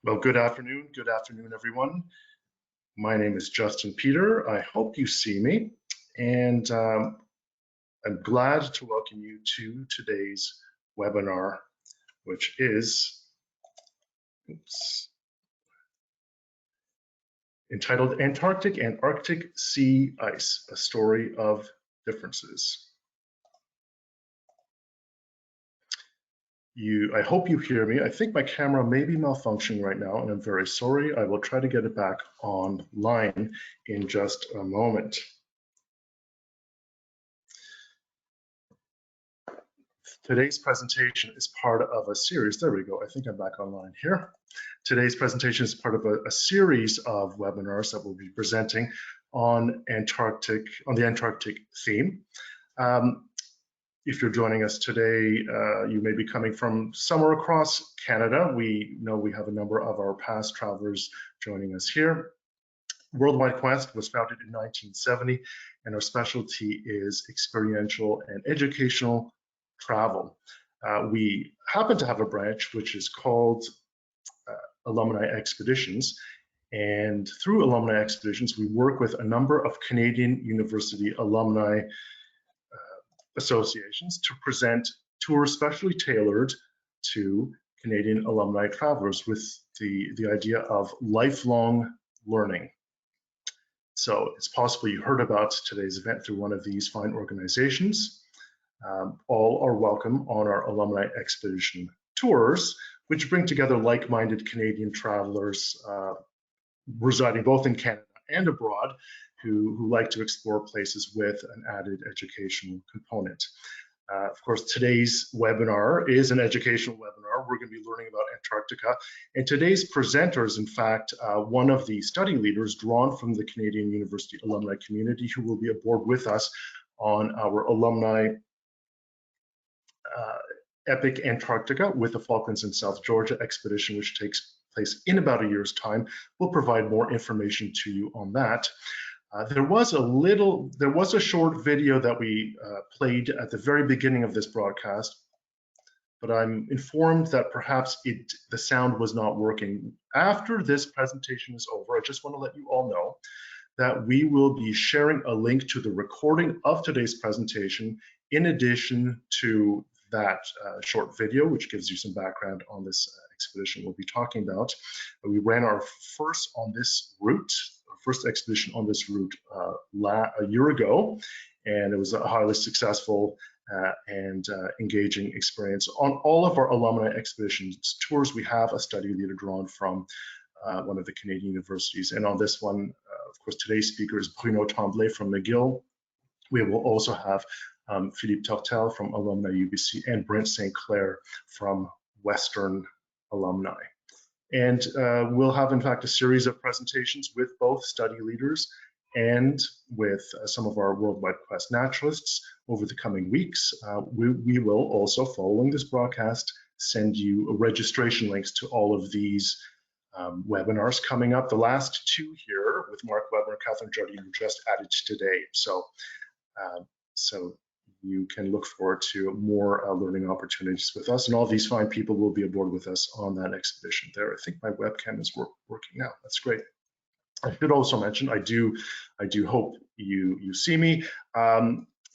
Well, good afternoon, everyone. My name is Justin Peter. I hope you see me, and I'm glad to welcome you to today's webinar, which is entitled Antarctic and Arctic Sea Ice, a Story of Differences. I hope you hear me. I think my camera may be malfunctioning right now, and I'm very sorry. I will try to get it back online in just a moment. Today's presentation is part of a series. There we go. I think I'm back online here. Today's presentation is part of a series of webinars that we'll be presenting on the Antarctic theme. If you're joining us today, you may be coming from somewhere across Canada. We know we have a number of our past travelers joining us here. Worldwide Quest was founded in 1970, and our specialty is experiential and educational travel. We happen to have a branch which is called Alumni Expeditions, and through Alumni Expeditions, we work with a number of Canadian university alumni associations to present tours specially tailored to Canadian alumni travelers with the idea of lifelong learning. So it's possible you heard about today's event through one of these fine organizations. All are welcome on our Alumni Expedition tours, which bring together like-minded Canadian travelers residing both in Canada and abroad who like to explore places with an added educational component. Of course, today's webinar is an educational webinar. We're going to be learning about Antarctica. And today's presenter is, in fact, one of the study leaders drawn from the Canadian University alumni community who will be aboard with us on our alumni Epic Antarctica with the Falklands and South Georgia expedition, which takes place in about a year's time. We'll provide more information to you on that. There was a short video that we played at the very beginning of this broadcast, but I'm informed that perhaps the sound was not working. After this presentation is over, I just want to let you all know that we will be sharing a link to the recording of today's presentation in addition to that short video, which gives you some background on this expedition we'll be talking about. We ran our first expedition on this route a year ago, and it was a highly successful and engaging experience. On all of our alumni expeditions tours, we have a study leader drawn from one of the Canadian universities, and on this one, of course, today's speaker is Bruno Tremblay from McGill. We will also have Philippe Tortel from Alumni UBC and Brent St. Clair from Western Alumni. And we'll have, in fact, a series of presentations with both study leaders and with some of our Worldwide Quest naturalists over the coming weeks. We will also, following this broadcast, send you registration links to all of these webinars coming up. The last two here with Mark Weber and Catherine Jardine were just added today. So you can look forward to more learning opportunities with us, and all these fine people will be aboard with us on that expedition there. I think my webcam is working now. That's great. I should also mention, I do hope you see me.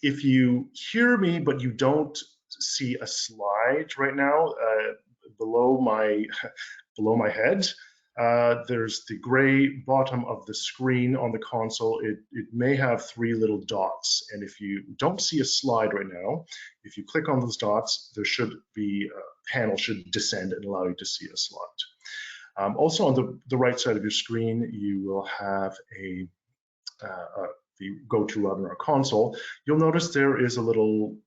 If you hear me but you don't see a slide right now, below my head, there's the gray bottom of the screen on the console. It may have three little dots, and if you don't see a slide right now, if you click on those dots, there should be a panel should descend and allow you to see a slide. Also on the right side of your screen, you will have the GoToWebinar console. You'll notice there is a little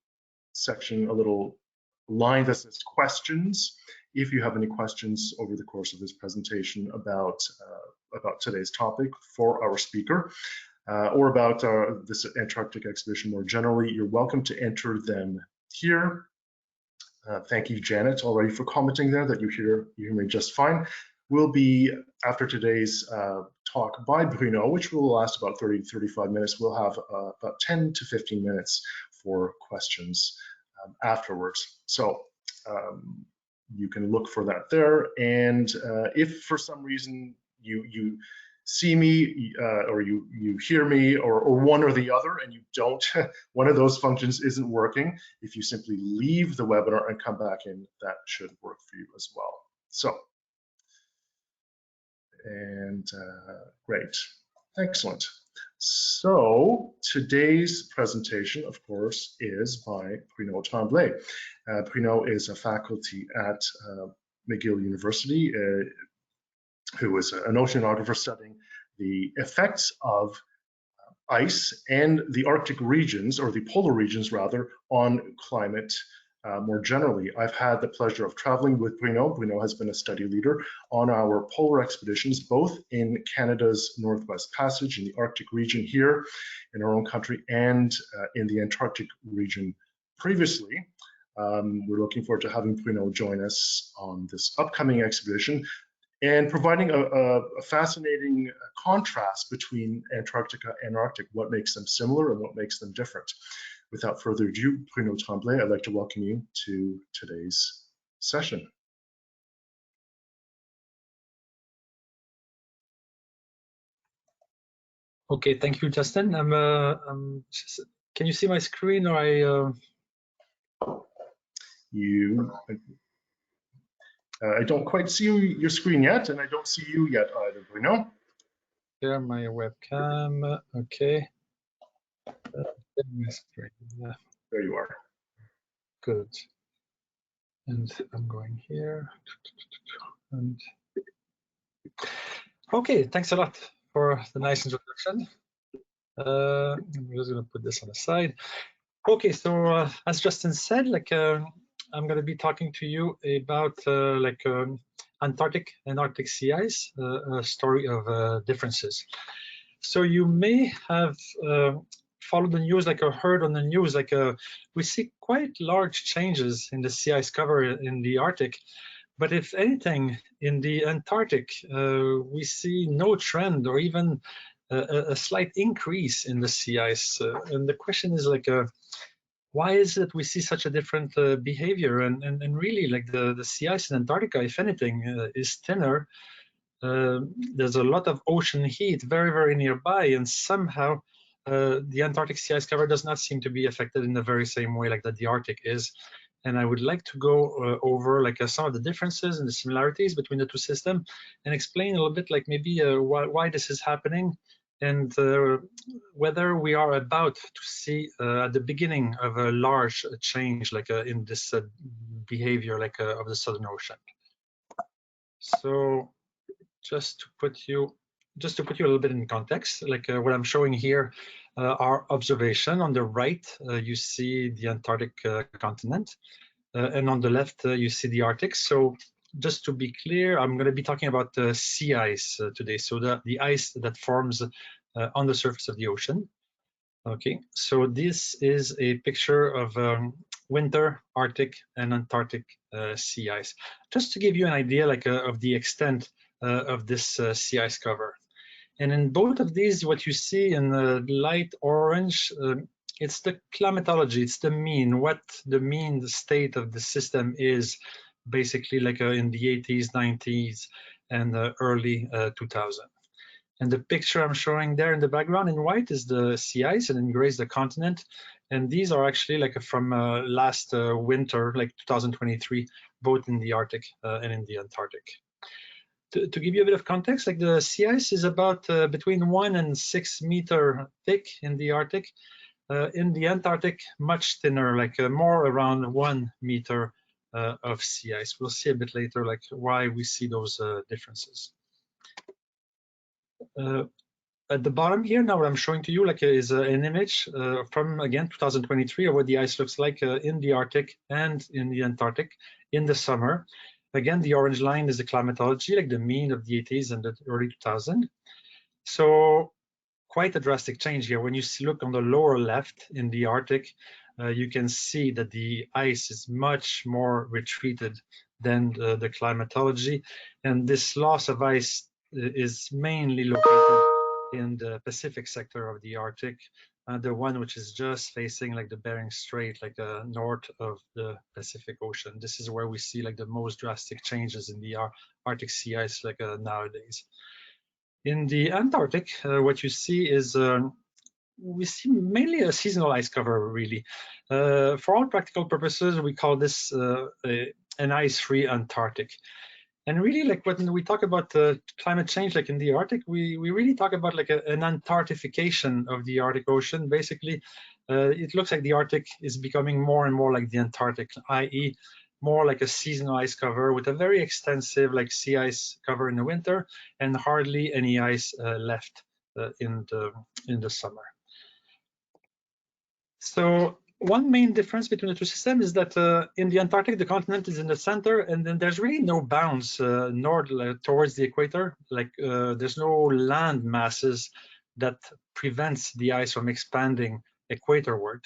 section, a little line that says questions. If you have any questions over the course of this presentation about today's topic for our speaker, or about this Antarctic expedition more generally, you're welcome to enter them here. Thank you, Janet, already for commenting there that you hear me just fine. We'll be, after today's talk by Bruno, which will last about 30 to 35 minutes, we'll have about 10 to 15 minutes for questions afterwards. So you can look for that there. And if for some reason you see me or you hear me or one or the other and you don't, one of those functions isn't working, if you simply leave the webinar and come back in, that should work for you as well. So, and great, excellent. So today's presentation, of course, is by Bruno Tremblay. Bruno is a faculty at McGill University, who is an oceanographer studying the effects of ice and the Arctic regions, or the polar regions rather, on climate more generally. I've had the pleasure of traveling with Bruno. Bruno has been a study leader on our polar expeditions, both in Canada's Northwest Passage in the Arctic region here in our own country and in the Antarctic region previously. We're looking forward to having Bruno join us on this upcoming expedition and providing a fascinating contrast between Antarctica and Arctic, what makes them similar and what makes them different. Without further ado, Bruno Tremblay, I'd like to welcome you to today's session. Okay, thank you, Justin. Can you see my screen, or I don't quite see your screen yet, and I don't see you yet either, Bruno. Share my webcam. Okay. There you are. Good. And I'm going here. And okay, thanks a lot for the nice introduction. I'm just going to put this on the side. Okay, so as Justin said, I'm going to be talking to you about Antarctic and Arctic sea ice, a story of differences. So you may have followed the news, or heard on the news, we see quite large changes in the sea ice cover in the Arctic. But if anything, in the Antarctic, we see no trend or even a slight increase in the sea ice. And the question is why is it we see such a different behavior? And really, the sea ice in Antarctica, if anything, is thinner. There's a lot of ocean heat very, very nearby, and somehow the Antarctic sea ice cover does not seem to be affected in the very same way that the Arctic is. And I would like to go over some of the differences and the similarities between the two systems and explain a little bit maybe why this is happening, and whether we are about to see at the beginning of a large change in this behavior of the Southern Ocean. So just to put you a little bit in context, what I'm showing here are observation. On the right, you see the Antarctic continent, and on the left, you see the Arctic. So just to be clear, I'm going to be talking about sea ice today. So the ice that forms on the surface of the ocean. Okay, so this is a picture of winter Arctic and Antarctic sea ice. Just to give you an idea of the extent of this sea ice cover. And in both of these, what you see in the light orange, it's the climatology, it's the mean, what the mean state of the system is, basically in the 80s, 90s, and early 2000. And the picture I'm showing there in the background in white is the sea ice, and in gray is the continent. And these are actually from last winter, 2023, both in the Arctic and in the Antarctic. To give you a bit of context, the sea ice is about between 1 and 6 meter thick in the Arctic. In the Antarctic, much thinner, more around 1 meter of sea ice. We'll see a bit later why we see those differences. At the bottom here, now what I'm showing to you is an image from, again, 2023 of what the ice looks like in the Arctic and in the Antarctic in the summer. Again, the orange line is the climatology, the mean of the 80s and the early 2000s. So quite a drastic change here. When you look on the lower left in the Arctic, you can see that the ice is much more retreated than the climatology. And this loss of ice is mainly located in the Pacific sector of the Arctic, the one which is just facing like the Bering Strait, like north of the Pacific Ocean. This is where we see like the most drastic changes in the Arctic sea ice like nowadays. In the Antarctic, what you see is we see mainly a seasonal ice cover, really. For all practical purposes, we call this an ice-free Antarctic. And really, like when we talk about climate change, like in the Arctic, we really talk about like an Antarctification of the Arctic Ocean. Basically, it looks like the Arctic is becoming more and more like the Antarctic, i.e., more like a seasonal ice cover with a very extensive like sea ice cover in the winter and hardly any ice left in the summer. So one main difference between the two systems is that in the Antarctic, the continent is in the center, and then there's really no bounds north towards the equator. Like there's no land masses that prevents the ice from expanding equatorward.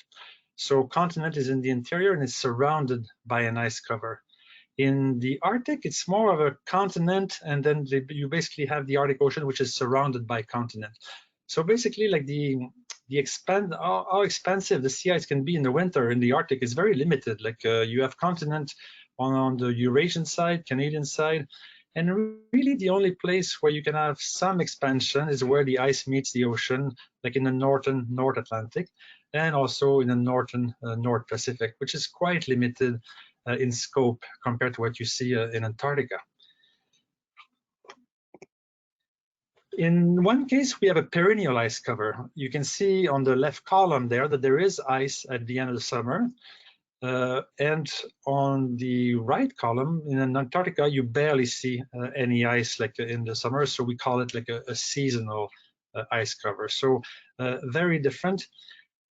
So continent is in the interior and it's surrounded by an ice cover. In the Arctic, it's more of a continent, and then you basically have the Arctic Ocean, which is surrounded by continent. So basically, like how expansive the sea ice can be in the winter in the Arctic is very limited. Like you have continent on the Eurasian side, Canadian side, and really the only place where you can have some expansion is where the ice meets the ocean, like in the northern North Atlantic, and also in the northern North Pacific, which is quite limited in scope compared to what you see in Antarctica. In one case, we have a perennial ice cover. You can see on the left column there that there is ice at the end of the summer. And on the right column, in Antarctica, you barely see any ice like in the summer. So we call it like a seasonal ice cover. So very different.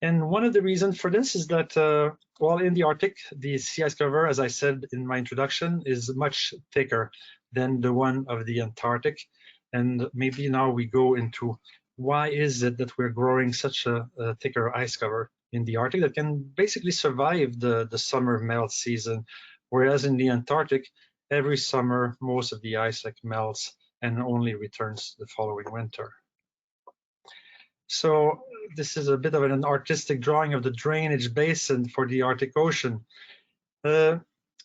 And one of the reasons for this is that, well, in the Arctic, the sea ice cover, as I said in my introduction, is much thicker than the one of the Antarctic. And maybe now we go into why is it that we're growing such a thicker ice cover in the Arctic that can basically survive the summer melt season, whereas in the Antarctic, every summer, most of the ice like melts and only returns the following winter. So this is a bit of an artistic drawing of the drainage basin for the Arctic Ocean.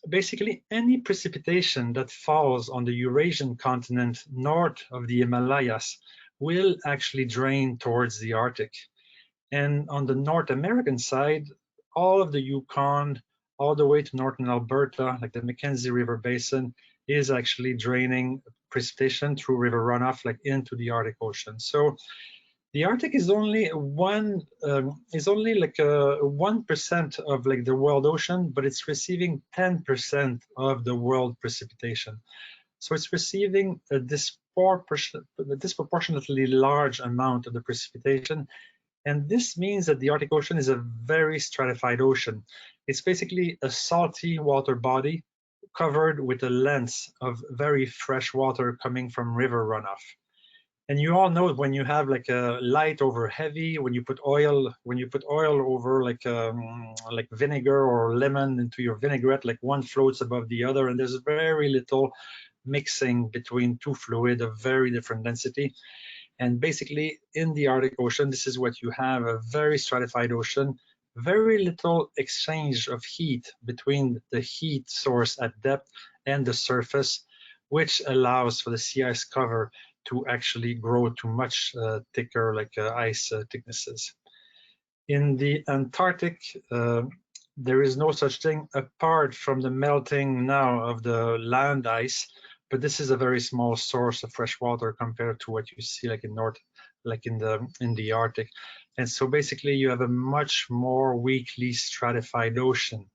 Basically, any precipitation that falls on the Eurasian continent north of the Himalayas will actually drain towards the Arctic. And on the North American side, all of the Yukon, all the way to northern Alberta, like the Mackenzie River Basin, is actually draining precipitation through river runoff like into the Arctic Ocean. So the Arctic is only like 1% of like the world ocean, but it's receiving 10% of the world precipitation. So it's receiving a disproportionately large amount of the precipitation. And this means that the Arctic Ocean is a very stratified ocean. It's basically a salty water body covered with a lens of very fresh water coming from river runoff. And you all know when you have like a light over heavy, when you put oil over like vinegar or lemon into your vinaigrette, like one floats above the other, and there's very little mixing between two fluids of very different density. And basically in the Arctic Ocean, this is what you have, a very stratified ocean, very little exchange of heat between the heat source at depth and the surface, which allows for the sea ice cover to actually grow to much thicker like ice thicknesses. In the Antarctic, there is no such thing apart from the melting now of the land ice, but this is a very small source of fresh water compared to what you see like in the Arctic. And so basically you have a much more weakly stratified ocean.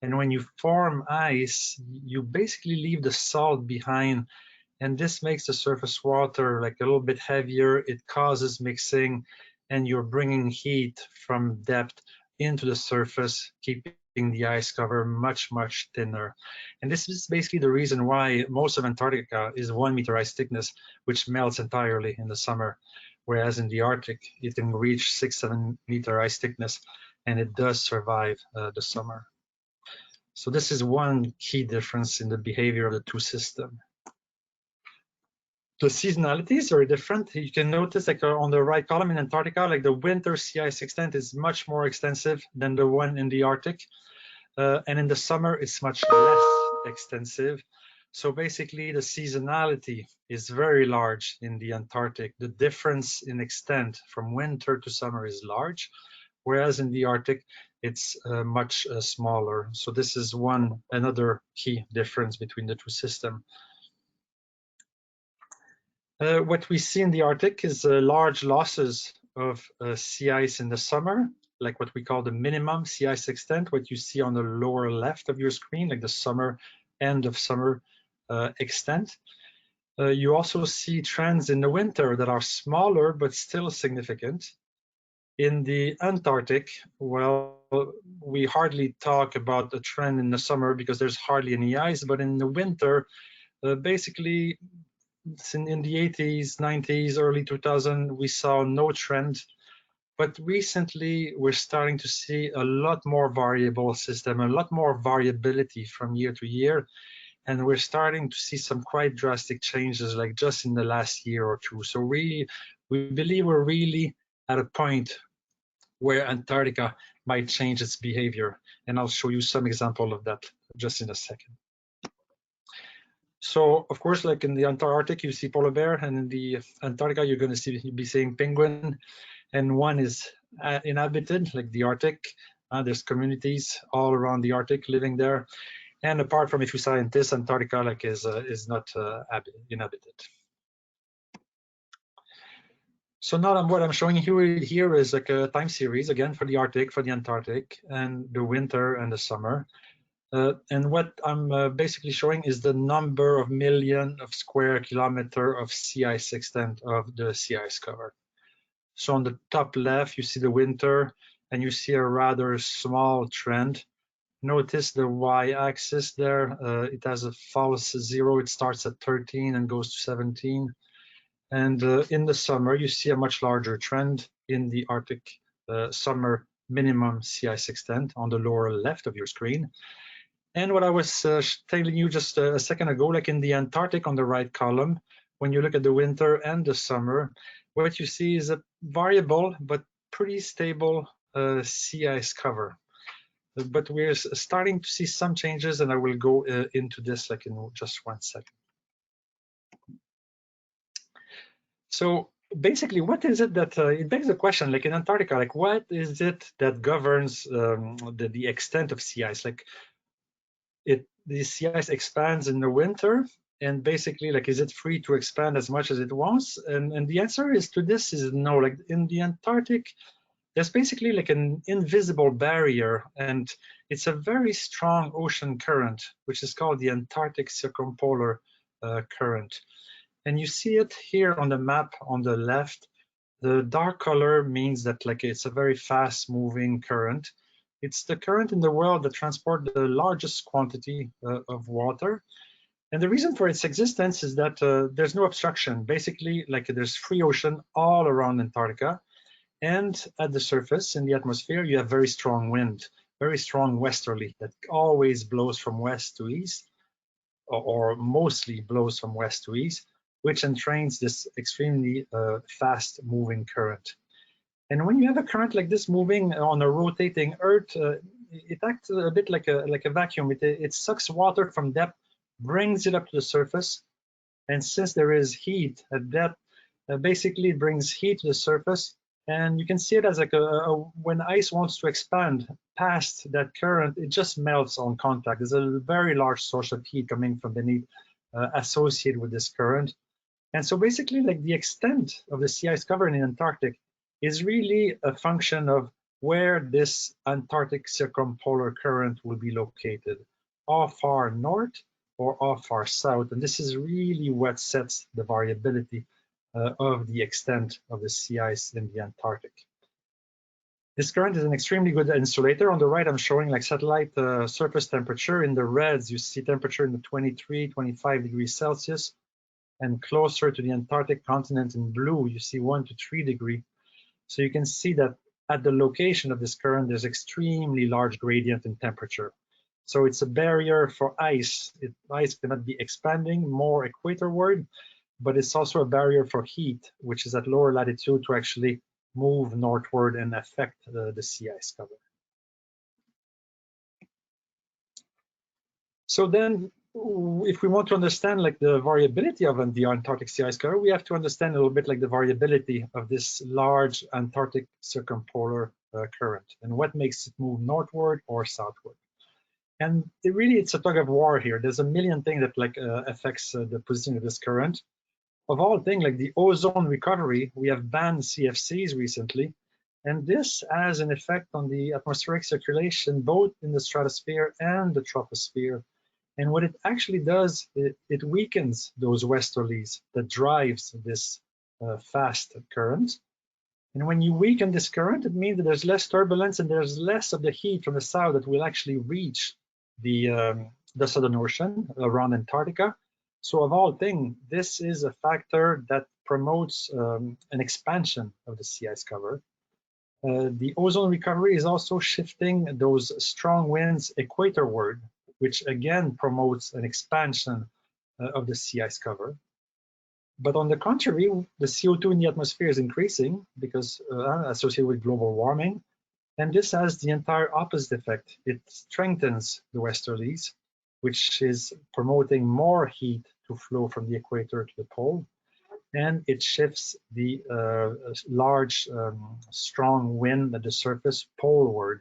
And when you form ice, you basically leave the salt behind, and this makes the surface water like a little bit heavier. It causes mixing, and you're bringing heat from depth into the surface, keeping the ice cover much, much thinner. And this is basically the reason why most of Antarctica is 1 meter ice thickness, which melts entirely in the summer, whereas in the Arctic, it can reach 6-7 meter ice thickness, and it does survive the summer. So this is one key difference in the behavior of the two systems. The seasonality is very different. You can notice like on the right column in Antarctica, like the winter sea ice extent is much more extensive than the one in the Arctic. And in the summer, it's much less extensive. So basically the seasonality is very large in the Antarctic. The difference in extent from winter to summer is large, whereas in the Arctic, it's much smaller. So this is another key difference between the two systems. What we see in the Arctic is large losses of sea ice in the summer, like what we call the minimum sea ice extent, what you see on the lower left of your screen, like the summer, end of summer extent. You also see trends in the winter that are smaller, but still significant. In the Antarctic, well, we hardly talk about a trend in the summer because there's hardly any ice, but in the winter, basically, in the 80s, 90s, early 2000s, we saw no trend. But recently, we're starting to see a lot more variable system, a lot more variability from year to year. And we're starting to see some quite drastic changes, like just in the last year or two. So we believe we're really at a point where Antarctica might change its behavior. And I'll show you some example of that just in a second. So, of course, like in the Antarctic, you see polar bear, and in the Antarctica, you're going to be seeing penguin, and one is inhabited, like the Arctic. There's communities all around the Arctic living there. And apart from a few scientists, Antarctica like is not inhabited. So now what I'm showing you here is like a time series, again, for the Arctic, for the Antarctic, and the winter and the summer. And what I'm basically showing is the number of million of square kilometer of sea ice extent of the sea ice cover. So on the top left, you see the winter, and you see a rather small trend. Notice the y-axis there. It has a false zero. It starts at 13 and goes to 17. And in the summer, you see a much larger trend in the Arctic summer minimum sea ice extent on the lower left of your screen. And what I was telling you just a second ago, like in the Antarctic on the right column, when you look at the winter and the summer, what you see is a variable but pretty stable sea ice cover. But we're starting to see some changes, and I will go into this like in just 1 second. So basically, what is it that it begs the question, like in Antarctica, like what is it that governs the extent of sea ice? Like the sea ice expands in the winter, and basically, like, is it free to expand as much as it wants? And the answer is to this is no. Like in the Antarctic, there's basically like an invisible barrier, and it's a very strong ocean current, which is called the Antarctic circumpolar current. And you see it here on the map on the left. The dark color means that like it's a very fast moving current. It's the current in the world that transports the largest quantity of water. And the reason for its existence is that there's no obstruction. Basically, like there's free ocean all around Antarctica. And at the surface, in the atmosphere, you have very strong wind, very strong westerly that always blows from west to east, or mostly blows from west to east, which entrains this extremely fast-moving current. And when you have a current like this moving on a rotating Earth, it acts a bit like a vacuum. It sucks water from depth, brings it up to the surface, and since there is heat at depth, basically it brings heat to the surface. And you can see it as like when ice wants to expand past that current, it just melts on contact. There's a very large source of heat coming from beneath associated with this current. And so basically, like the extent of the sea ice cover in the Antarctic is really a function of where this Antarctic circumpolar current will be located, how far north or how far south. And this is really what sets the variability of the extent of the sea ice in the Antarctic. This current is an extremely good insulator. On the right, I'm showing like satellite surface temperature. In the reds, you see temperature in the 23, 25 degrees Celsius. And closer to the Antarctic continent in blue, you see 1 to 3 degrees. So you can see that at the location of this current, there's extremely large gradient in temperature. So it's a barrier for ice. Ice cannot be expanding more equatorward, but it's also a barrier for heat, which is at lower latitude, to actually move northward and affect the sea ice cover. So then, if we want to understand like the variability of the Antarctic sea ice cover, we have to understand a little bit like the variability of this large Antarctic circumpolar current and what makes it move northward or southward. And it's a tug of war here. There's a million things that like affects the position of this current. Of all things, like the ozone recovery, we have banned CFCs recently, and this has an effect on the atmospheric circulation, both in the stratosphere and the troposphere. And what it actually does, it weakens those westerlies that drives this fast current. And when you weaken this current, it means that there's less turbulence and there's less of the heat from the south that will actually reach the Southern Ocean around Antarctica. So of all things, this is a factor that promotes an expansion of the sea ice cover. The ozone recovery is also shifting those strong winds equatorward, which again promotes an expansion of the sea ice cover. But on the contrary, the CO2 in the atmosphere is increasing because associated with global warming. And this has the entire opposite effect. It strengthens the westerlies, which is promoting more heat to flow from the equator to the pole. And it shifts the large, strong wind at the surface poleward,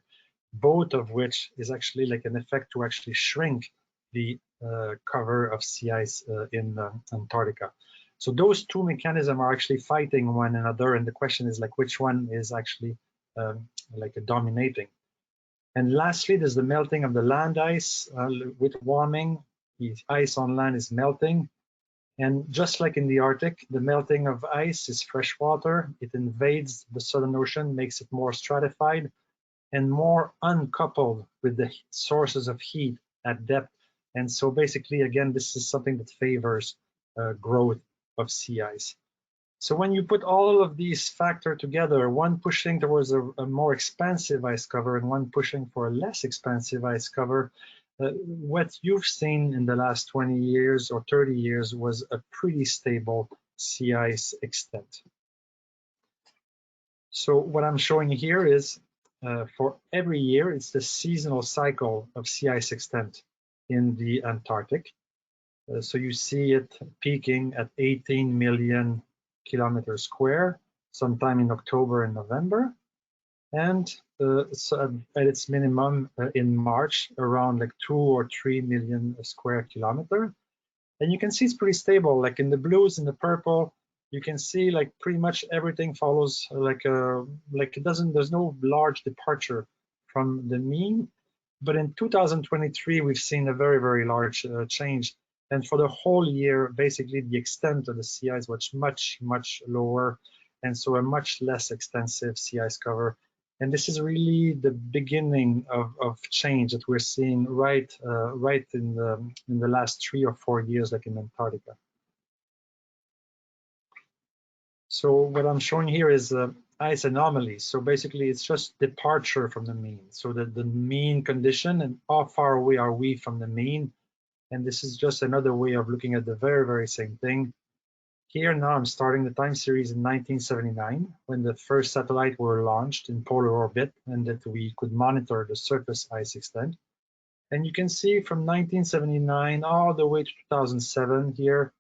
both of which is actually like an effect to actually shrink the cover of sea ice in Antarctica. So those two mechanisms are actually fighting one another, and the question is like which one is actually like dominating. And lastly, there's the melting of the land ice. With warming, the ice on land is melting. And just like in the Arctic, the melting of ice is fresh water. It invades the Southern Ocean, makes it more stratified and more uncoupled with the sources of heat at depth. And so basically, again, this is something that favors growth of sea ice. So when you put all of these factors together, one pushing towards a more expansive ice cover and one pushing for a less expansive ice cover, what you've seen in the last 20 years or 30 years was a pretty stable sea ice extent. So what I'm showing here is for every year, it's the seasonal cycle of sea ice extent in the Antarctic. So you see it peaking at 18 million kilometers square sometime in October and November, and so at its minimum in March around like 2 or 3 million square kilometer. And you can see it's pretty stable. Like in the blues and the purple, you can see like pretty much everything follows like it doesn't, there's no large departure from the mean. But in 2023, we've seen a very, very large change. And for the whole year, basically the extent of the sea ice was much, much lower. And so a much less extensive sea ice cover. And this is really the beginning of change that we're seeing right in the last 3 or 4 years, like in Antarctica. So what I'm showing here is ice anomalies. So basically, it's just departure from the mean. So the mean condition and how far away are we from the mean. And this is just another way of looking at the very, very same thing. Here now I'm starting the time series in 1979, when the first satellite were launched in polar orbit and that we could monitor the surface ice extent. And you can see from 1979 all the way to 2007 here,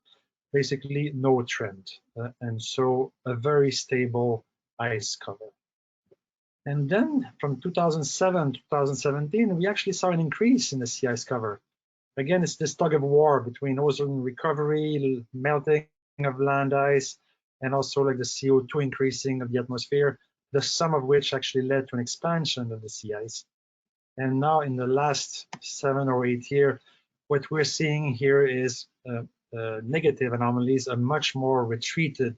basically no trend. And so a very stable ice cover. And then from 2007 to 2017, we actually saw an increase in the sea ice cover. Again, it's this tug of war between ozone recovery, melting of land ice, and also like the CO2 increasing of the atmosphere, the sum of which actually led to an expansion of the sea ice. And now in the last 7 or 8 years, what we're seeing here is negative anomalies, a much more retreated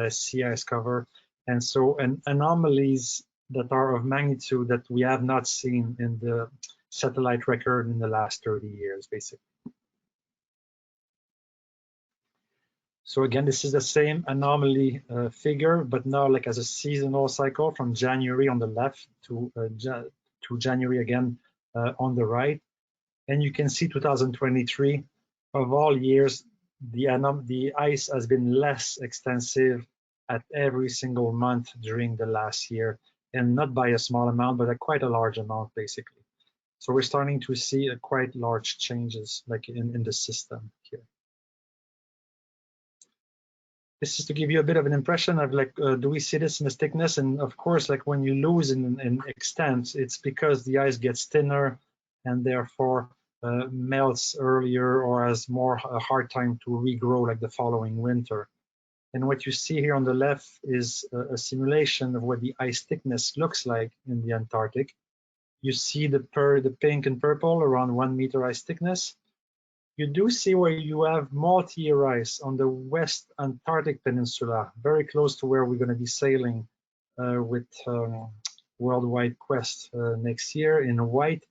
sea ice cover. And so anomalies that are of magnitude that we have not seen in the satellite record in the last 30 years, basically. So again, this is the same anomaly figure, but now like as a seasonal cycle from January on the left to January again on the right. And you can see 2023 of all years, the ice has been less extensive at every single month during the last year, and not by a small amount, but quite a large amount, basically. So we're starting to see quite large changes, like in the system here. This is to give you a bit of an impression of like, do we see this in the thickness? And of course, like when you lose in extent, it's because the ice gets thinner and therefore melts earlier or has a hard time to regrow like the following winter. And what you see here on the left is a simulation of what the ice thickness looks like in the Antarctic. You see the pink and purple around 1 meter ice thickness. You do see where you have multi-year ice on the West Antarctic Peninsula, very close to where we're going to be sailing with Worldwide Quest next year in white.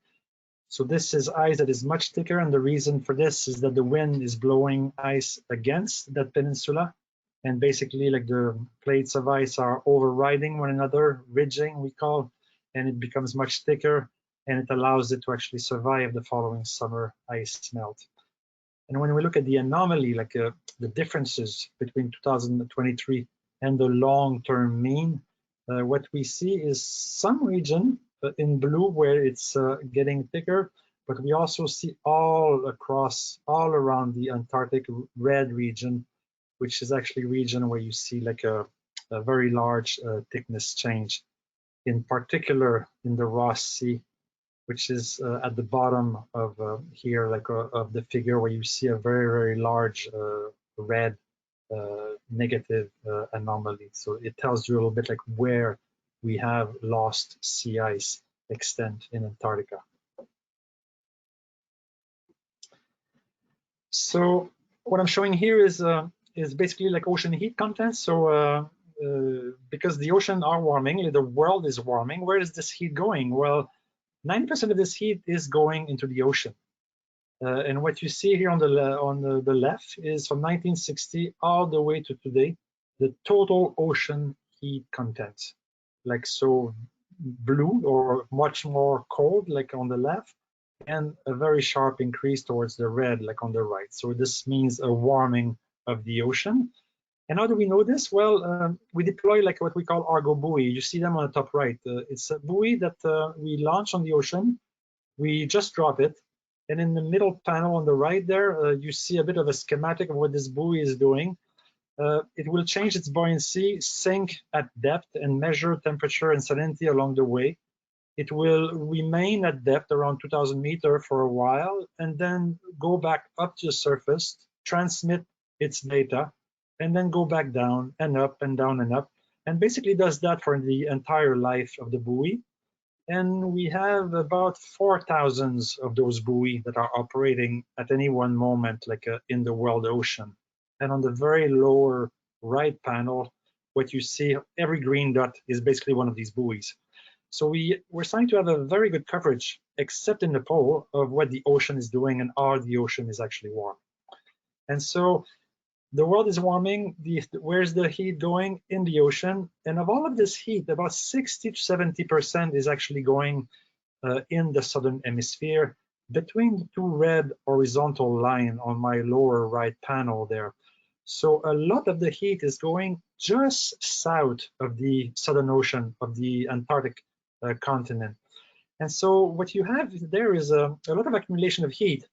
So this is ice that is much thicker, and the reason for this is that the wind is blowing ice against that peninsula, and basically like the plates of ice are overriding one another, ridging we call, and it becomes much thicker, and it allows it to actually survive the following summer ice melt. And when we look at the anomaly, like the differences between 2023 and the long-term mean, what we see is some region in blue where it's getting thicker, but we also see all around the Antarctic red region, which is actually a region where you see like a very large thickness change, in particular in the Ross Sea, which is at the bottom of here, like of the figure, where you see a very, very large red negative anomaly. So it tells you a little bit like where we have lost sea ice extent in Antarctica. So what I'm showing here is basically like ocean heat content. So because the ocean are warming, the world is warming, where is this heat going? Well, 90% of this heat is going into the ocean. And what you see here on the left is from 1960 all the way to today, the total ocean heat content. Like so blue or much more cold, like on the left, and a very sharp increase towards the red, like on the right. So this means a warming of the ocean. And how do we know this? Well, we deploy like what we call Argo buoy. You see them on the top right. It's a buoy that we launch on the ocean. We just drop it. And in the middle panel on the right there, you see a bit of a schematic of what this buoy is doing. It will change its buoyancy, sink at depth, and measure temperature and salinity along the way. It will remain at depth around 2,000 meters for a while, and then go back up to the surface, transmit its data, and then go back down and up and down and up, and basically does that for the entire life of the buoy. And we have about 4,000 of those buoys that are operating at any one moment, like in the world ocean. And on the very lower right panel, what you see, every green dot is basically one of these buoys. So we're starting to have a very good coverage, except in the pole, of what the ocean is doing and how the ocean is actually warm. And so the world is warming. Where's the heat going? In the ocean. And of all of this heat, about 60 to 70% is actually going in the southern hemisphere, between the two red horizontal lines on my lower right panel there. So a lot of the heat is going just south of the Southern Ocean, of the Antarctic continent. And so what you have there is a lot of accumulation of heat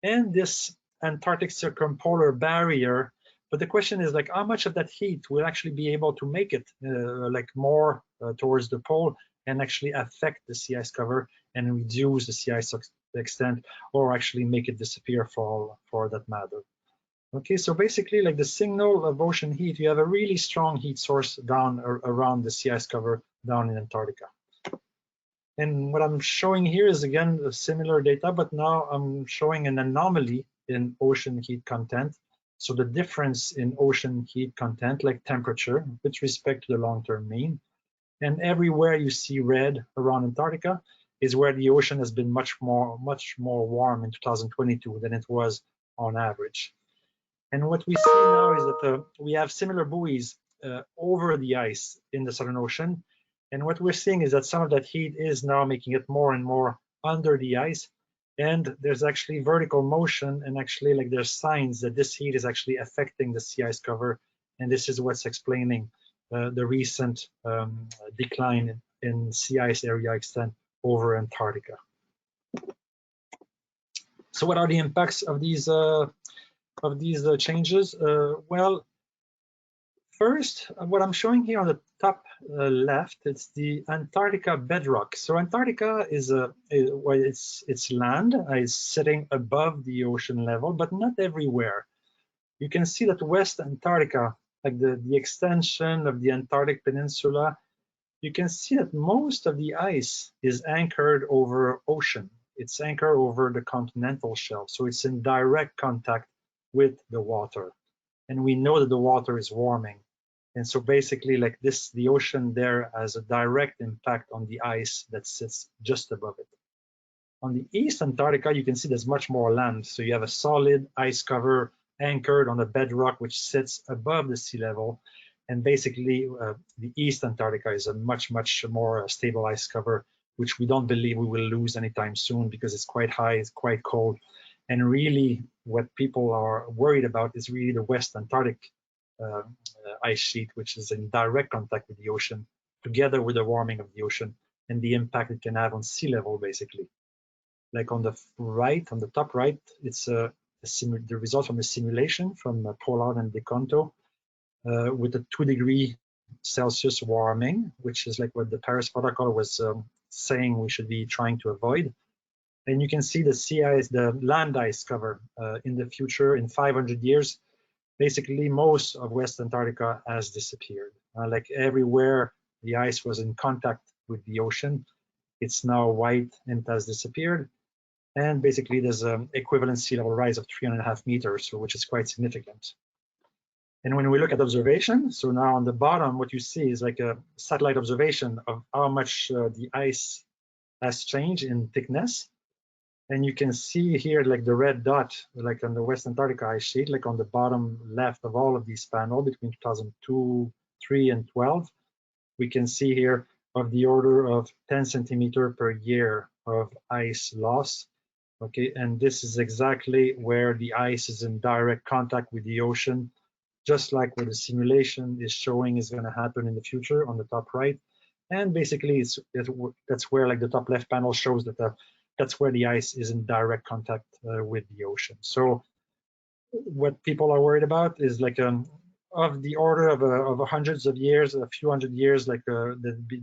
and this Antarctic circumpolar barrier. But the question is like, how much of that heat will actually be able to make it like more towards the pole and actually affect the sea ice cover and reduce the sea ice extent, or actually make it disappear for that matter. Okay, so basically like the signal of ocean heat, you have a really strong heat source down around the sea ice cover down in Antarctica. And what I'm showing here is again similar data, but now I'm showing an anomaly in ocean heat content. So the difference in ocean heat content, like temperature, with respect to the long-term mean. And everywhere you see red around Antarctica is where the ocean has been much more warm in 2022 than it was on average. And what we see now is that we have similar buoys over the ice in the Southern Ocean. And what we're seeing is that some of that heat is now making it more and more under the ice. And there's actually vertical motion, and actually like there's signs that this heat is actually affecting the sea ice cover, and this is what's explaining the recent decline in sea ice area extent over Antarctica. So what are the impacts of these changes? Well, first, what I'm showing here on the top left, it's the Antarctica bedrock. So Antarctica is it's land, is sitting above the ocean level, but not everywhere. You can see that West Antarctica, like the extension of the Antarctic Peninsula, you can see that most of the ice is anchored over ocean. It's anchored over the continental shelf, so it's in direct contact with the water. And we know that the water is warming. And so basically like this, the ocean there has a direct impact on the ice that sits just above it. On the East Antarctica, you can see there's much more land. So you have a solid ice cover anchored on the bedrock, which sits above the sea level. And basically the East Antarctica is a much more stable ice cover, which we don't believe we will lose anytime soon because it's quite high, it's quite cold. And really what people are worried about is really the West Antarctic ice sheet, which is in direct contact with the ocean, together with the warming of the ocean and the impact it can have on sea level, basically. Like on the right, on the top right, it's the result from a simulation from Pollard and DeConto with a 2°C warming, which is like what the Paris Protocol was saying we should be trying to avoid. And you can see the sea ice, the land ice cover in the future, in 500 years, basically most of West Antarctica has disappeared. Like everywhere the ice was in contact with the ocean, it's now white and it has disappeared. And basically there's an equivalent sea level rise of 3.5 meters, which is quite significant. And when we look at observation, so now on the bottom, what you see is like a satellite observation of how much the ice has changed in thickness. And you can see here like the red dot, like on the West Antarctica ice sheet, like on the bottom left of all of these panels between 2002, 3, and 12, we can see here of the order of 10 centimeter per year of ice loss. Okay, and this is exactly where the ice is in direct contact with the ocean, just like what the simulation is showing is going to happen in the future on the top right. And basically, that's where like the top left panel shows that that's where the ice is in direct contact with the ocean. So what people are worried about is like of the order of hundreds of years, a few hundred years, like there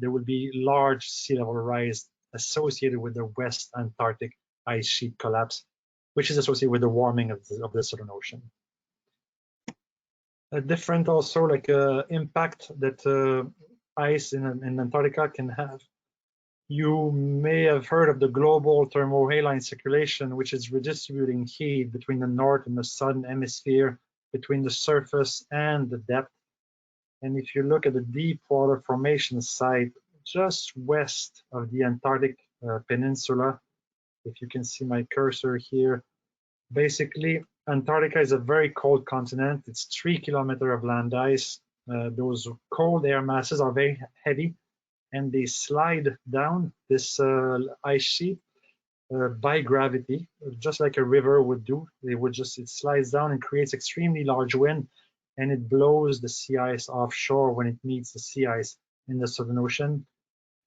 will be large sea level rise associated with the West Antarctic ice sheet collapse, which is associated with the warming of the Southern Ocean. A different also like impact that ice in Antarctica can have. You may have heard of the global thermohaline circulation, which is redistributing heat between the north and the southern hemisphere, between the surface and the depth. And if you look at the deep water formation site just west of the Antarctic Peninsula, if you can see my cursor here, basically Antarctica is a very cold continent. It's 3 kilometers of land ice. Those cold air masses are very heavy, and they slide down this ice sheet by gravity, just like a river would do. It slides down and creates extremely large wind, and it blows the sea ice offshore when it meets the sea ice in the Southern Ocean.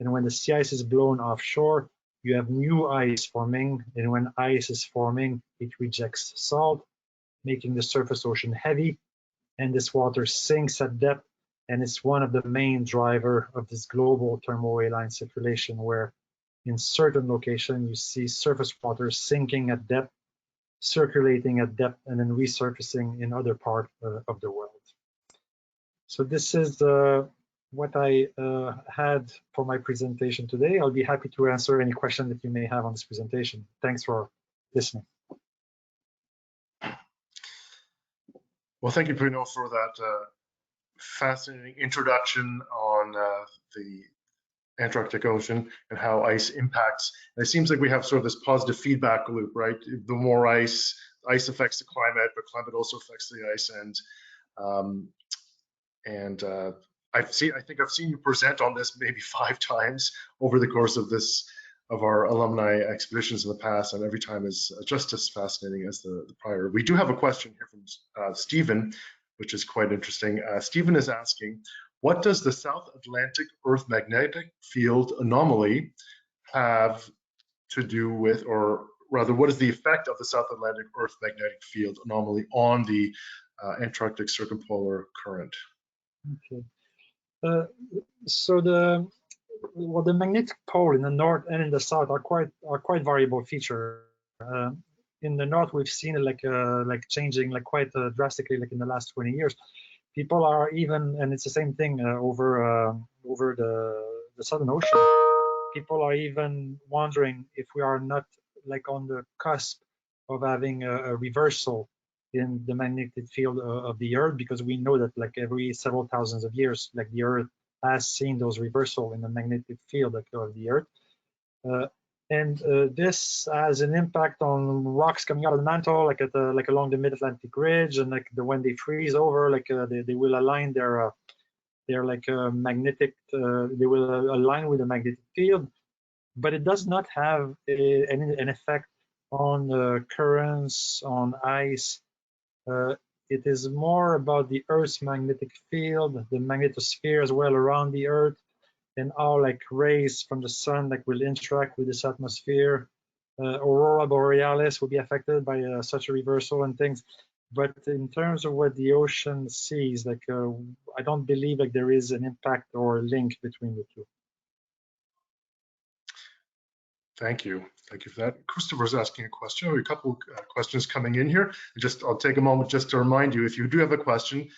And when the sea ice is blown offshore, you have new ice forming, and when ice is forming, it rejects salt, making the surface ocean heavy, and this water sinks at depth, and it's one of the main driver of this global thermohaline circulation, where in certain locations you see surface water sinking at depth, circulating at depth, and then resurfacing in other parts of the world. So this is what I had for my presentation today. I'll be happy to answer any question that you may have on this presentation. Thanks for listening. Well, thank you, Bruno, for that fascinating introduction on the Antarctic Ocean and how ice impacts. And it seems like we have sort of this positive feedback loop, right? The more ice affects the climate, but climate also affects the ice. I think I've seen you present on this maybe 5 times over the course of this of our alumni expeditions in the past, and every time is just as fascinating as the prior. We do have a question here from Stephen, which is quite interesting. Stephen is asking, what does the South Atlantic Earth magnetic field anomaly have to do with, or rather, what is the effect of the South Atlantic Earth magnetic field anomaly on the Antarctic circumpolar current? Okay. So the magnetic pole in the north and in the south are quite variable feature. In the north, we've seen it like changing quite drastically in the last 20 years. People are even, and it's the same thing over the Southern Ocean. People are even wondering if we are not on the cusp of having a reversal in the magnetic field of the Earth, because we know that every several thousands of years, the Earth has seen those reversal in the magnetic field of the Earth. And this has an impact on rocks coming out of the mantle, along the Mid-Atlantic Ridge, and when they freeze over, they will align their magnetic, they will align with the magnetic field, but it does not have an effect on currents, on ice. It is more about the Earth's magnetic field, the magnetosphere as well around the Earth, and how rays from the sun will interact with this atmosphere. Aurora borealis will be affected by such a reversal and things. But in terms of what the ocean sees, I don't believe there is an impact or a link between the two. Thank you. Thank you for that. Christopher's asking a question. We have a couple questions coming in here. I'll take a moment just to remind you, if you do have a question,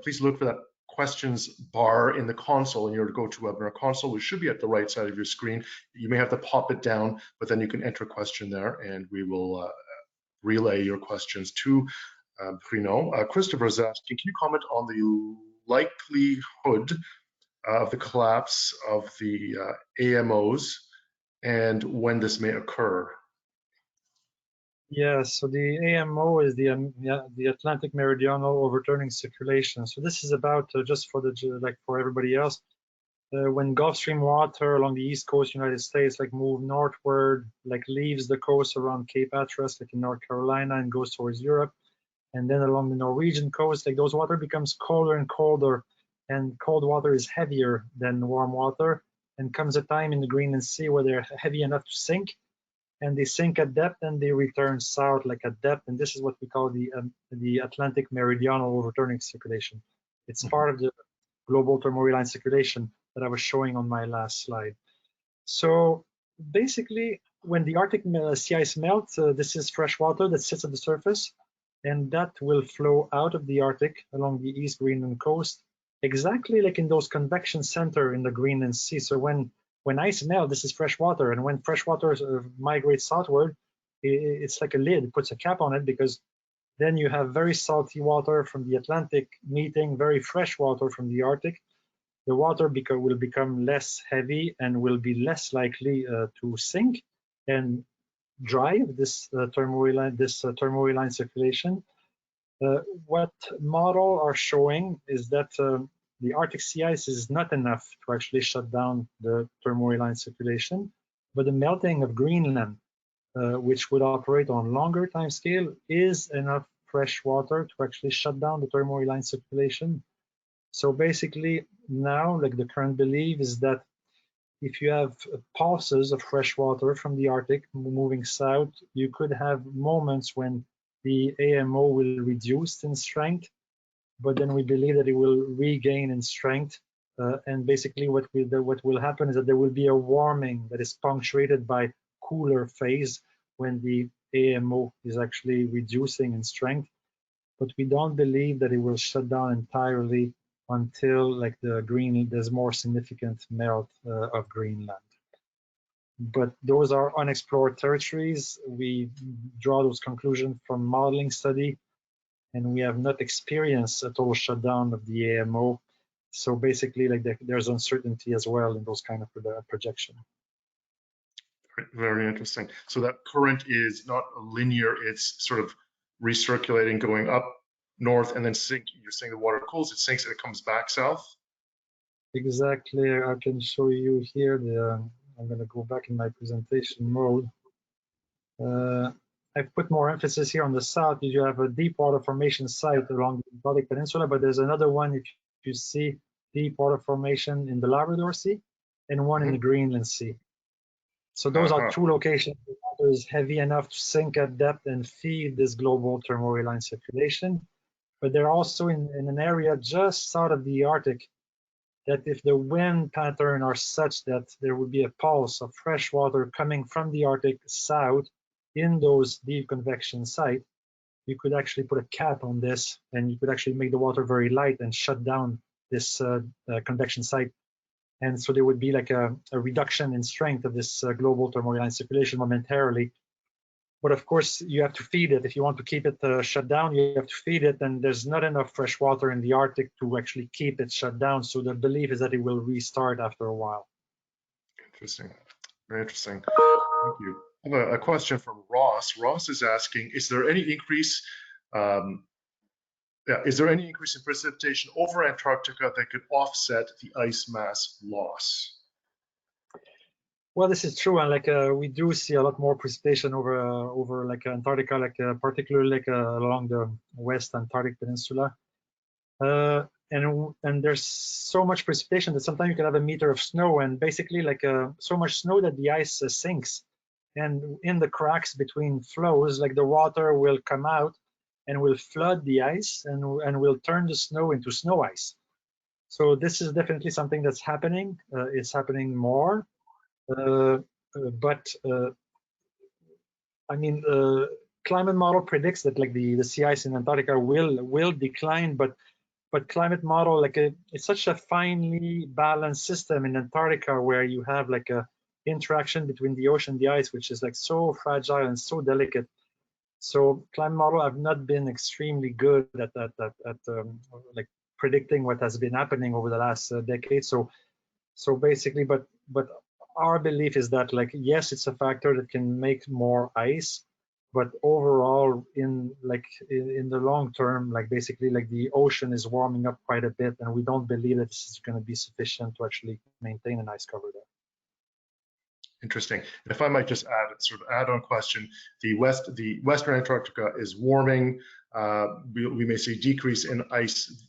please look for that questions bar in the console, in your GoToWebinar console. It should be at the right side of your screen. You may have to pop it down, but then you can enter a question there, and we will relay your questions to Bruno. Christopher's asking, can you comment on the likelihood of the collapse of the AMOs and when this may occur? Yeah, so the AMO is the Atlantic Meridional Overturning Circulation. So this is about just for for everybody else, when Gulf Stream water along the east coast United States move northward, leaves the coast around Cape Hatteras, in North Carolina, and goes towards Europe, and then along the Norwegian coast, those water becomes colder and colder, and cold water is heavier than warm water, and comes a time in the Greenland Sea where they're heavy enough to sink, and they sink at depth and they return south at depth, and this is what we call the Atlantic Meridional Overturning Circulation. It's part of the global thermoreline circulation that I was showing on my last slide. So basically, when the Arctic sea ice melts, this is fresh water that sits at the surface, and that will flow out of the Arctic along the East Greenland coast, exactly in those convection center in the Greenland Sea. So when ice melts, this is fresh water, and when fresh water migrates southward, it's like a lid, it puts a cap on it, because then you have very salty water from the Atlantic meeting very fresh water from the Arctic. The water will become less heavy and will be less likely to sink and drive this thermoreline circulation. What model are showing is that the Arctic sea ice is not enough to actually shut down the thermoreline circulation, but the melting of Greenland, which would operate on longer time scale, is enough fresh water to actually shut down the thermoreline circulation. So basically now, the current belief is that if you have pulses of fresh water from the Arctic moving south, you could have moments when the AMO will reduce in strength, but then we believe that it will regain in strength. And basically what will happen is that there will be a warming that is punctuated by cooler phase when the AMO is actually reducing in strength. But we don't believe that it will shut down entirely until there's more significant melt of Greenland. But those are unexplored territories. We draw those conclusions from modeling study, and we have not experienced a total shutdown of the AMO. So basically, there's uncertainty as well in those kind of projection. Very interesting. So that current is not linear; it's sort of recirculating, going up north, and then you're saying the water cools, it sinks, and it comes back south. Exactly. I can show you here I'm going to go back in my presentation mode. I've put more emphasis here on the south. You have a deep water formation site along the Antarctic Peninsula, but there's another one, if you see, deep water formation in the Labrador Sea and one in the Greenland Sea. So those are two locations where water is heavy enough to sink at depth and feed this global thermoreal line circulation. But they're also in an area just south of the Arctic that if the wind pattern are such that there would be a pulse of fresh water coming from the Arctic south in those deep convection sites, you could actually put a cap on this and you could actually make the water very light and shut down this convection site. And so there would be like a reduction in strength of this global thermoreal line circulation momentarily. But of course, you have to feed it. If you want to keep it shut down, you have to feed it, and there's not enough fresh water in the Arctic to actually keep it shut down. So the belief is that it will restart after a while. Interesting. Very interesting. Thank you. I have a question from Ross. Ross is asking, is there any increase in precipitation over Antarctica that could offset the ice mass loss? Well, this is true, and like we do see a lot more precipitation over like Antarctica, like particularly like along the West Antarctic Peninsula, and there's so much precipitation that sometimes you can have a meter of snow, and basically like so much snow that the ice sinks, and in the cracks between flows, like the water will come out and will flood the ice and will turn the snow into snow ice. So this is definitely something that's happening. It's happening more. But I mean, climate model predicts that like the sea ice in Antarctica will decline, but climate model, like it's such a finely balanced system in Antarctica where you have like a interaction between the ocean and the ice, which is like so fragile and so delicate. So climate model have not been extremely good at like predicting what has been happening over the last decade. So basically, but our belief is that like, yes, it's a factor that can make more ice, but overall in the long term, like basically like the ocean is warming up quite a bit, and we don't believe that this is going to be sufficient to actually maintain an ice cover there. Interesting. And if I might just add a sort of add-on question, the Western Antarctica is warming. We may see decrease in ice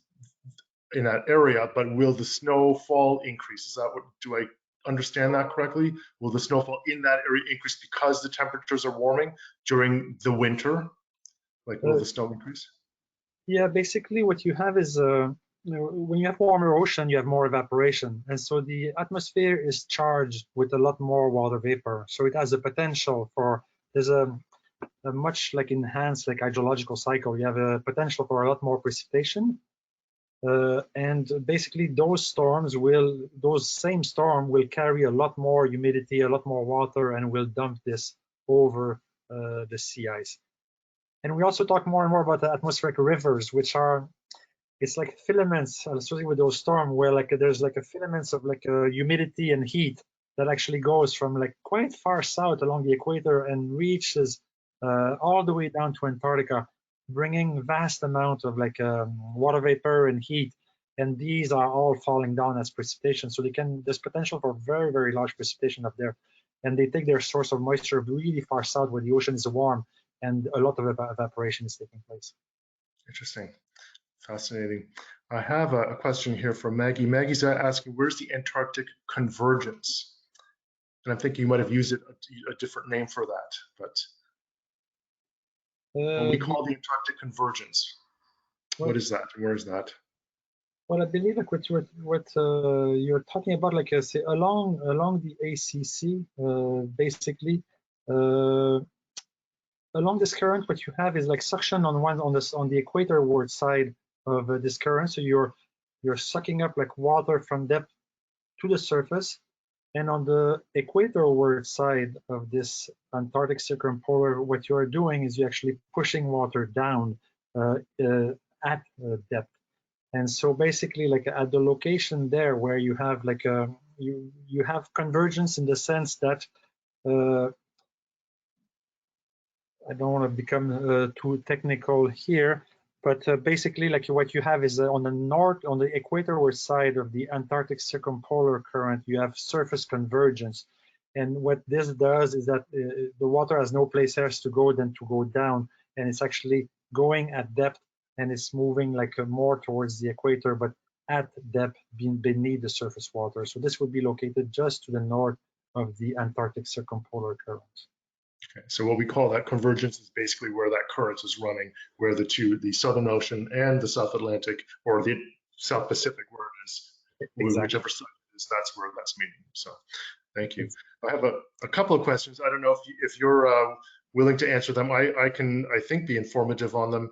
in that area, but will the snowfall increase? Is that what, do I understand that correctly? Will the snowfall in that area increase because the temperatures are warming during the winter? Like, will the snow increase? Yeah, basically what you have is when you have warmer ocean, you have more evaporation, and so the atmosphere is charged with a lot more water vapor. So it has a potential for, there's a much like enhanced like hydrological cycle. You have a potential for a lot more precipitation. And basically those same storm will carry a lot more humidity, a lot more water, and will dump this over the sea ice. And we also talk more and more about the atmospheric rivers, which are, it's like filaments associated with those storms, where like there's like a filaments of like humidity and heat that actually goes from like quite far south along the equator and reaches all the way down to Antarctica, bringing vast amount of like water vapor and heat, and these are all falling down as precipitation. So there's potential for very, very large precipitation up there, and they take their source of moisture really far south where the ocean is warm and a lot of evaporation is taking place. Interesting, fascinating. I have a question here from Maggie. Maggie's asking, where's the Antarctic convergence? And I'm thinking you might have used a different name for that, but what we call the Antarctic convergence. What is that? Where is that? Well, I believe like what you're talking about, like say along the ACC, basically along this current, what you have is like suction on the equatorward side of this current. So you're sucking up like water from depth to the surface, and on the equatorward side of this Antarctic circumpolar, what you are doing is you're actually pushing water down at depth. And so basically, like at the location there where you have like you have convergence in the sense that I don't want to become too technical here, but basically, like what you have is on the equatorward side of the Antarctic circumpolar current, you have surface convergence, And what this does is that the water has no place else to go than to go down, and it's actually going at depth, and it's moving like more towards the equator, but at depth beneath the surface water. So this would be located just to the north of the Antarctic circumpolar current. Okay, so what we call that convergence is basically where that current is running, where the Southern Ocean and the South Atlantic, or the South Pacific, where it is, Exactly. whichever side it is, that's where that's meeting. So thank you. I have a couple of questions. I don't know if you're willing to answer them. I can, I think, be informative on them.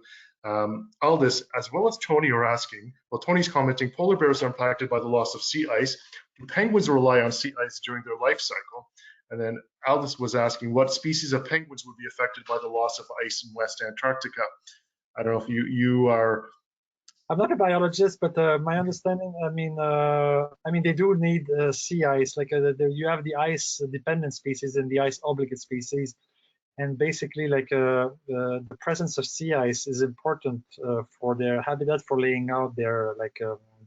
Aldous, as well as Tony, are asking, well, Tony's commenting, polar bears are impacted by the loss of sea ice. Do penguins rely on sea ice during their life cycle? And then Aldous was asking, what species of penguins would be affected by the loss of ice in West Antarctica? I don't know if you are. I'm not a biologist, but my understanding, I mean, they do need sea ice. Like you have the ice-dependent species and the ice-obligate species, and basically, like the presence of sea ice is important for their habitat, for laying out their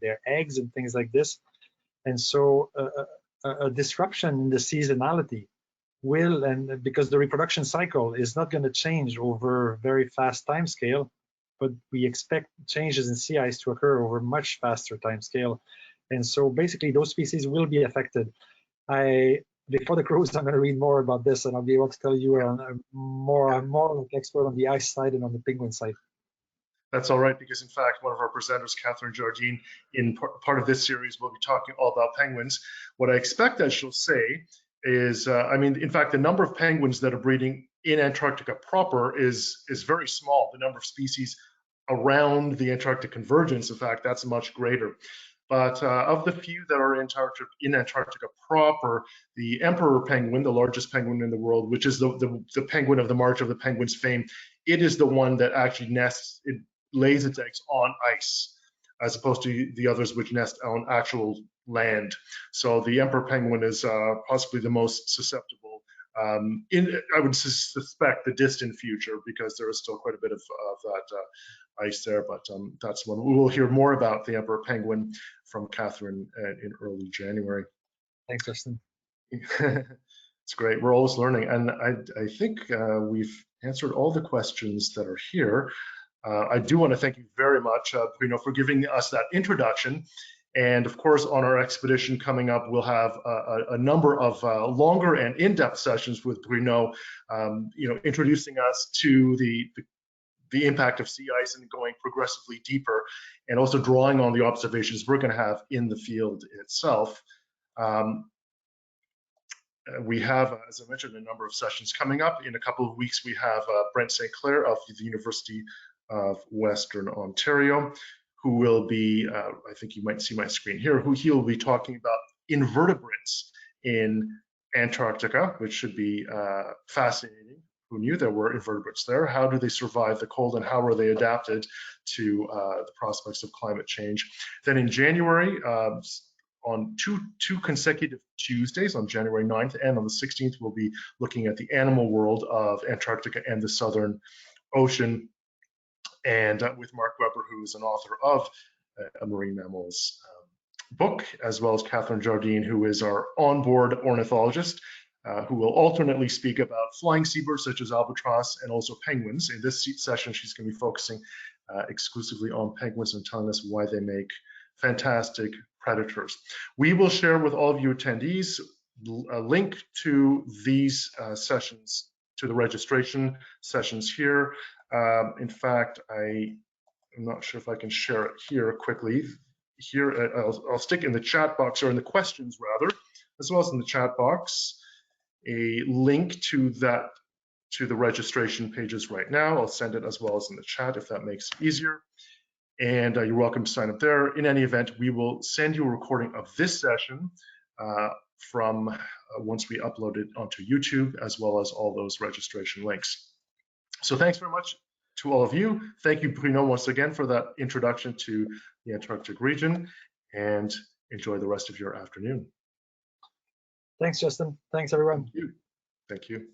their eggs and things like this. And so, a disruption in the seasonality will, and because the reproduction cycle is not going to change over a very fast time scale, but we expect changes in sea ice to occur over a much faster time scale. And so basically those species will be affected. Before the cruise, I'm going to read more about this, and I'll be able to tell you I'm more like expert on the ice side and on the penguin side. That's all right, because in fact, one of our presenters, Catherine Jardine, in part of this series, will be talking all about penguins. What I expect that she'll say is, I mean, in fact, the number of penguins that are breeding in Antarctica proper is very small. The number of species around the Antarctic convergence, in fact, that's much greater. But of the few that are in Antarctica proper, the emperor penguin, the largest penguin in the world, which is the penguin of the March of the Penguins fame, it is the one that actually nests, it lays its eggs on ice, as opposed to the others which nest on actual land. So the emperor penguin is possibly the most susceptible I would suspect the distant future, because there is still quite a bit of that ice there, but that's one. We will hear more about the emperor penguin from Catherine in early January. Thanks, Justin. It's great. We're always learning, and I think we've answered all the questions that are here. I do want to thank you very much, Bruno, for giving us that introduction. And of course, on our expedition coming up, we'll have a number of longer and in-depth sessions with Bruno, introducing us to the impact of sea ice and going progressively deeper, and also drawing on the observations we're going to have in the field itself. We have, as I mentioned, a number of sessions coming up. In a couple of weeks, we have Brent St. Clair of the University of Western Ontario, who will be, I think you might see my screen here, he'll be talking about invertebrates in Antarctica, which should be fascinating. Who knew there were invertebrates there? How do they survive the cold, and how are they adapted to the prospects of climate change? Then in January, on two consecutive Tuesdays, on January 9th and on the 16th, we'll be looking at the animal world of Antarctica and the Southern Ocean, and with Mark Weber, who is an author of a marine mammals book, as well as Catherine Jardine, who is our onboard ornithologist, who will alternately speak about flying seabirds such as albatross and also penguins. In this session, she's going to be focusing exclusively on penguins and telling us why they make fantastic predators. We will share with all of you attendees a link to these sessions, to the registration sessions here. In fact, I'm not sure if I can share it here quickly. Here, I'll stick in the chat box, or in the questions rather, as well as in the chat box, a link to the registration pages right now. I'll send it as well as in the chat if that makes it easier. And you're welcome to sign up there. In any event, we will send you a recording of this session from once we upload it onto YouTube, as well as all those registration links. So thanks very much to all of you. Thank you, Bruno, once again for that introduction to the Antarctic region, and enjoy the rest of your afternoon. Thanks, Justin. Thanks, everyone. Thank you. Thank you.